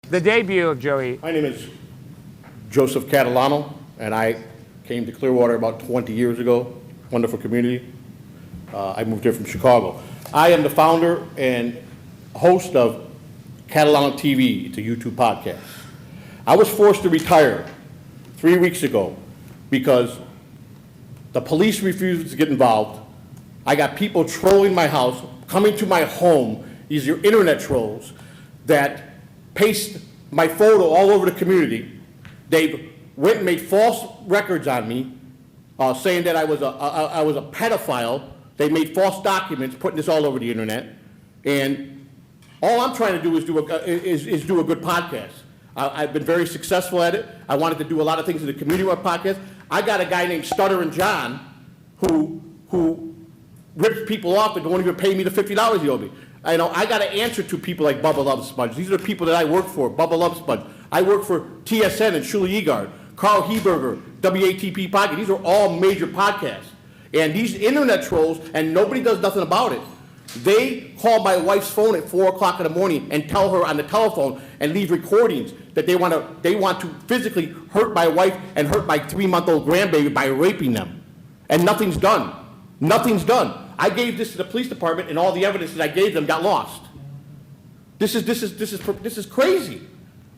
The debut of Joey. My name is Joseph Catalano, and I came to Clearwater about 20 years ago. Wonderful community. I moved here from Chicago. I am the founder and host of Catalano TV. It's a YouTube podcast. I was forced to retire 3 weeks ago because the police refused to get involved. I got people trolling my house, coming to my home. These are internet trolls that paste my photo all over the community. They went and made false records on me, saying that I was a pedophile. They made false documents, putting this all over the internet. And all I'm trying to do is do a good podcast. I've been very successful at it. I wanted to do a lot of things in the community with my podcast. I got a guy named Stuttering John who rips people off and won't even pay me the $50 he owed me. I got to answer to people like Bubba Love Sponge. These are the people that I work for, Bubba Love Sponge. I work for TSN and Shuli Egard, Karl Heberger, WATP Podcast. These are all major podcasts. And these internet trolls, and nobody does nothing about it. They call my wife's phone at 4 o'clock in the morning and tell her on the telephone and leave recordings that they want to physically hurt my wife and hurt my 3-month-old grandbaby by raping them. And nothing's done. Nothing's done. I gave this to the police department, and all the evidence that I gave them got lost. This is crazy.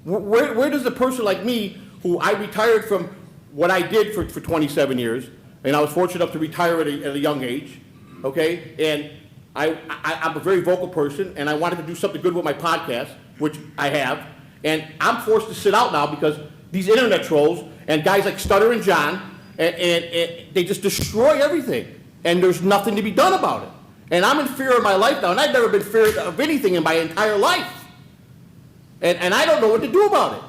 Where does a person like me, who I retired from what I did for 27 years, and I was fortunate enough to retire at a young age, okay? And I'm a very vocal person, and I wanted to do something good with my podcast, which I have, and I'm forced to sit out now because these internet trolls and guys like Stuttering John, and they just destroy everything. And there's nothing to be done about it. And I'm in fear of my life now, and I've never been in fear of anything in my entire life. And I don't know what to do about it.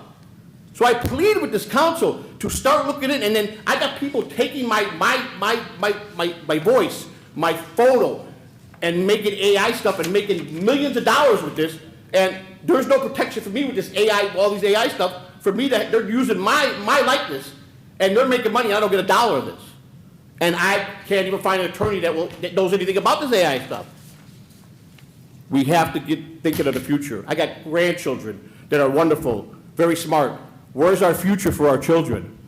So I plead with this council to start looking at it, and then I got people taking my voice, my photo, and making AI stuff and making millions of dollars with this, and there's no protection for me with this AI, all these AI stuff, for me that they're using my likeness, and they're making money, and I don't get a dollar of this. And I can't even find an attorney that knows anything about this AI stuff. We have to get thinking of the future. I got grandchildren that are wonderful, very smart. Where's our future for our children?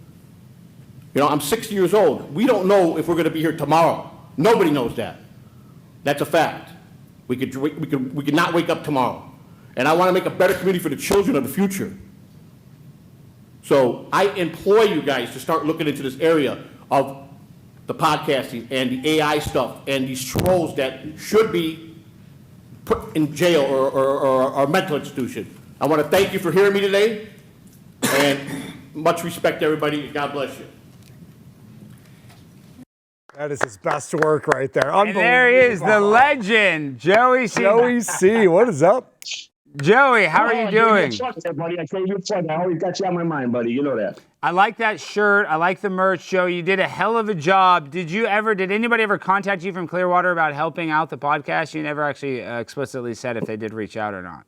I'm 60 years old. We don't know if we're going to be here tomorrow. Nobody knows that. That's a fact. We could not wake up tomorrow. And I want to make a better community for the children of the future. So I implore you guys to start looking into this area of the podcasting and the AI stuff and these trolls that should be put in jail or mental institution. I want to thank you for hearing me today, and much respect to everybody. God bless you. That is his best work right there. And there he is, the legend, Joey C. Joey C. What is up? Joey, how are you doing? Buddy, I told you before, I always got you on my mind, buddy. You know that. I like that shirt. I like the merch, Joey. You did a hell of a job. Did anybody ever contact you from Clearwater about helping out the podcast? You never actually explicitly said if they did reach out or not.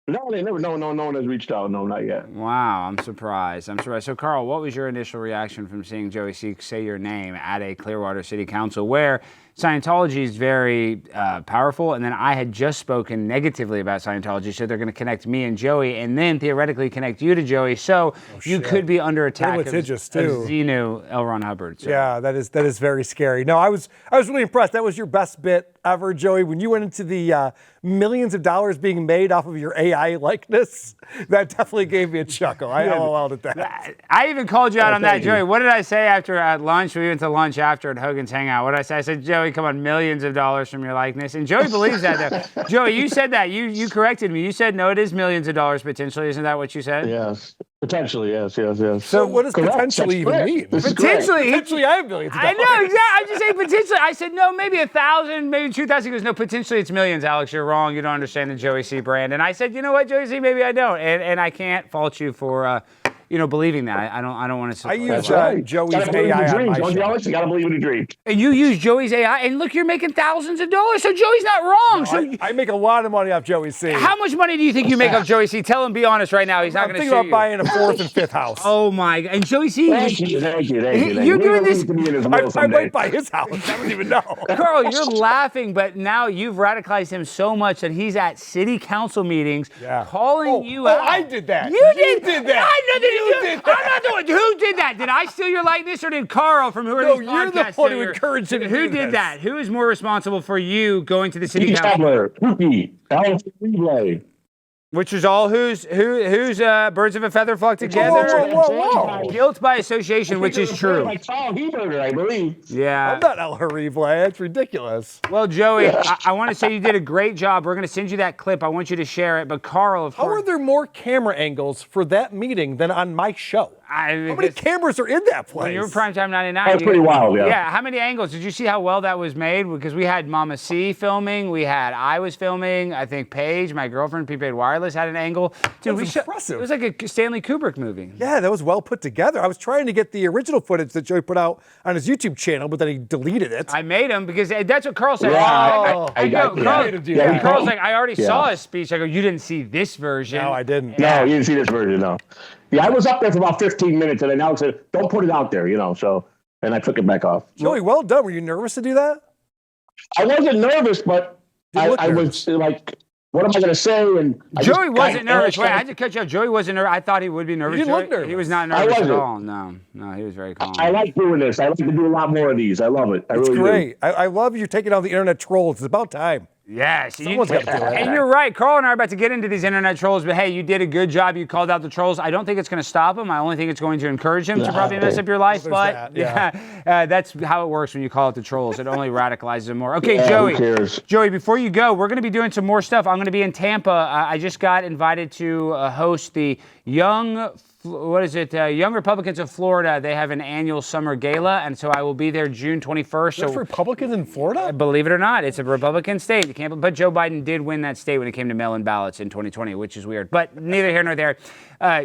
No, they never. No one has reached out. No, not yet. Wow, I'm surprised. So, Karl, what was your initial reaction from seeing Joey C. say your name at a Clearwater City Council where Scientology is very powerful, and then I had just spoken negatively about Scientology, so they're going to connect me and Joey, and then theoretically connect you to Joey, so you could be under attack of Xenu L. Ron Hubbard. So. Yeah, that is very scary. No, I was really impressed. That was your best bit ever, Joey. When you went into the millions of dollars being made off of your AI likeness, that definitely gave me a chuckle. I LOL'd at that. I even called you out on that, Joey. What did I say at lunch? We went to lunch after at Hogan's Hangout. What did I say? I said, Joey, come on, millions of dollars from your likeness. And Joey believes that, though. Joey, you said that. You corrected me. You said, no, it is millions of dollars potentially. Isn't that what you said? Yes. Potentially, yes. So what does potentially even mean? Potentially, I have millions of dollars. I know, exactly. I just say potentially. I said, no, maybe 1,000, maybe 2,000. He goes, no, potentially it's millions, Alex. You're wrong. You don't understand the Joey C. brand. And I said, you know what, Joey C., maybe I don't. And I can't fault you for believing that. I don't want to. I use Right. Joey's Gotta believe in AI your on dreams, my don't you, show. Alex? You gotta believe in your dreams. And you use Joey's AI, and look, you're making thousands of dollars. So Joey's not wrong. I make a lot of money off Joey C. How much money do you think you make off Joey C? Tell him, be honest right now. He's not I'm going to thinking shoot about you. buying a 4th and 5th house. Oh my! And Joey C. Thank you. You're doing this. I might buy his house. I don't even know. Carl, you're laughing, but now you've radicalized him so much that he's at city council meetings calling you out. I did that. You did that. I know that You you did I'm not doing. Who did that? Did I steal your likeness, or did Carl from Who Are These you're the Podcasts one steal who your- encouraged him to Who do did this. that? Who is more responsible for you going to the city council? Tabler, Cookie, Alex Stein. Which was all who's birds of a feather flock together. Whoa. Guilt by association, which is true. Like Carl Heberger, I believe. Yeah. I'm not El Harible. That's ridiculous. Well, Joey, I want to say you did a great job. We're going to send you that clip. I want you to share it. But Karl, of How course. are there more camera angles for that meeting than on my show? How many cameras are in that place? When you were Primetime 99. That's pretty wild, yeah. Yeah, how many angles? Did you see how well that was made? Because we had Mama C filming. I was filming. I think Paige, my girlfriend, Prepaid Wireless, had an angle. Dude, was impressive. It was like a Stanley Kubrick movie. Yeah, that was well put together. I was trying to get the original footage that Joey put out on his YouTube channel, but then he deleted it. I made him because that's what Karl said. Wow. Karl's like, I already saw his speech. I go, you didn't see this version. No, I didn't. No, you didn't see this version, no. Yeah, I was up there for about 15 minutes, and then Alex said, don't put it out there, and I took it back off. Joey, well done. Were you nervous to do that? I wasn't nervous, but You look I was like, what am I going to say? And Joey wasn't nervous. Wait, I had to cut you off. Joey wasn't nervous. I thought he would be nervous. You didn't look Joey- nervous. He was not I nervous at wasn't. all. No, he was very calm. I like doing this. I like to do a lot more of these. I love it. I It's really great. I love you taking on the internet trolls. It's about time. Yes. Someone's got to do it. And you're right. Karl and I are about to get into these internet trolls, but hey, you did a good job. You called out the trolls. I don't think it's going to stop them. I only think it's going to encourage him to probably mess up your life. There's But that, that's how it works when you call out the trolls. It only radicalizes them more. Okay, Yeah, Joey. who cares? Joey, before you go, we're going to be doing some more stuff. I'm going to be in Tampa. I just got invited to host the Young Republicans of Florida. They have an annual summer gala, and so I will be there June 21st. There's Republicans in Florida? Believe it or not, it's a Republican state. You can't, but Joe Biden did win that state when it came to mail-in ballots in 2020, which is weird. But neither here nor there.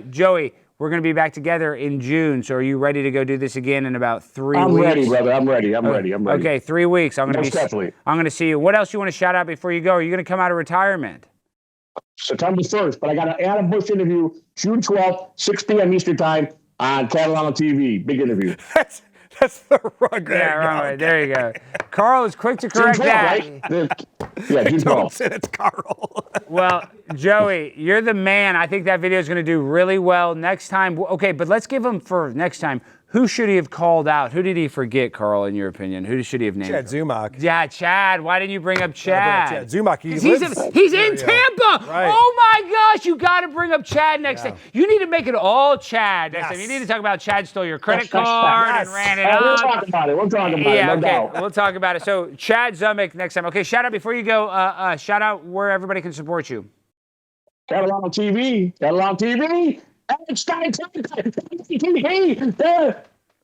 Joey, we're going to be back together in June. So are you ready to go do this again in about 3 weeks? I'm ready, brother. I'm ready. Okay, 3 weeks. I'm Most definitely. I'm going to see you. What else you want to shout out before you go? Are you going to come out of retirement? September 1st, but I got an Adam Bush interview June 12th, 6 p.m. Eastern Time on Catalano TV. Big interview. That's the wrong guy. Yeah, wrong way. There you go. Karl is quick to correct June 12th, that. right? Yeah, June Don't 12th. say it's Karl. Well, Joey, you're the man. I think that video is going to do really well next time. Okay, but let's give him for next time. Who should he have called out? Who did he forget, Karl, in your opinion? Who should he have named? Chad Zumock. Yeah, Chad. Why didn't you bring up Chad? Chad Zumock. He's in Tampa. Right. Oh my gosh, you got to bring up Chad next time. You need to make it all Chad next time. You need to talk about Chad stole your credit card and ran it We'll up. talk about it. Yeah, No okay. doubt. We'll talk about it. So Chad Zumock next time. Okay, shout out before you go. Shout out where everybody can support you. Catalano TV. Alex Stein TV.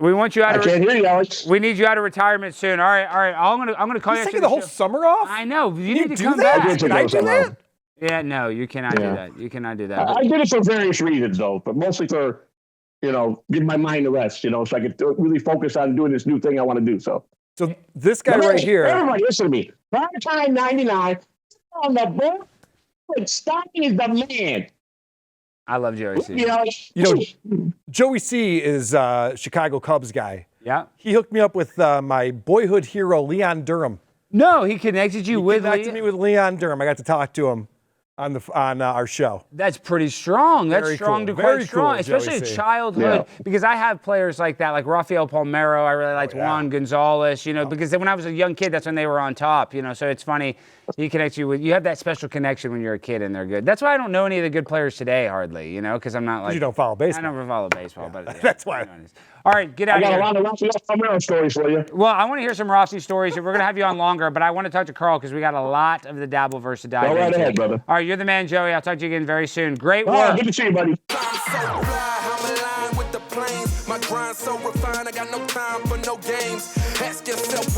We want you out I of. can't hear you, Alex. We need you out of retirement soon. All right. I'm gonna call you. He's after taking the whole show. summer off? I know. You need to do come that? back. Can I do that? Yeah, no, you cannot do that. You cannot do that. I did it for various reasons, though, but mostly for, give my mind a rest, so I could really focus on doing this new thing I want to do. So this guy right here. Everybody, listen to me. Primetime 99 on the board. Stein is the man. I love Joey C. Joey C is Chicago Cubs guy. Yeah. He hooked me up with my boyhood hero, Leon Durham. No, he connected you with Connected me with Leon Durham. I got to talk to him on our show. That's pretty strong. That's Very strong cool. to Very quite strong, cool, Joey especially C. in childhood. Because I have players like that, like Rafael Palmeiro. I really liked Juan Gonzalez. Because when I was a young kid, that's when they were on top. So it's funny. He connects you with. You have that special connection when you're a kid, and they're good. That's why I don't know any of the good players today, hardly. Because I'm not like. You don't follow baseball. I never follow baseball, but That's why. All right, get out I of got here. a lot of Rafael Palmeiro stories for you. Well, I want to hear some Rossi stories. We're going to have you on longer, but I want to talk to Karl because we got a lot of the Dabbleverse to dive Go right into. ahead, brother. All right, you're the man, Joey. I'll talk to you again very soon. Great All right, work. good to see you, buddy. I'm so fly, I'm aligned with the planes. My grind so refined, I got no time for no games. Ask yourself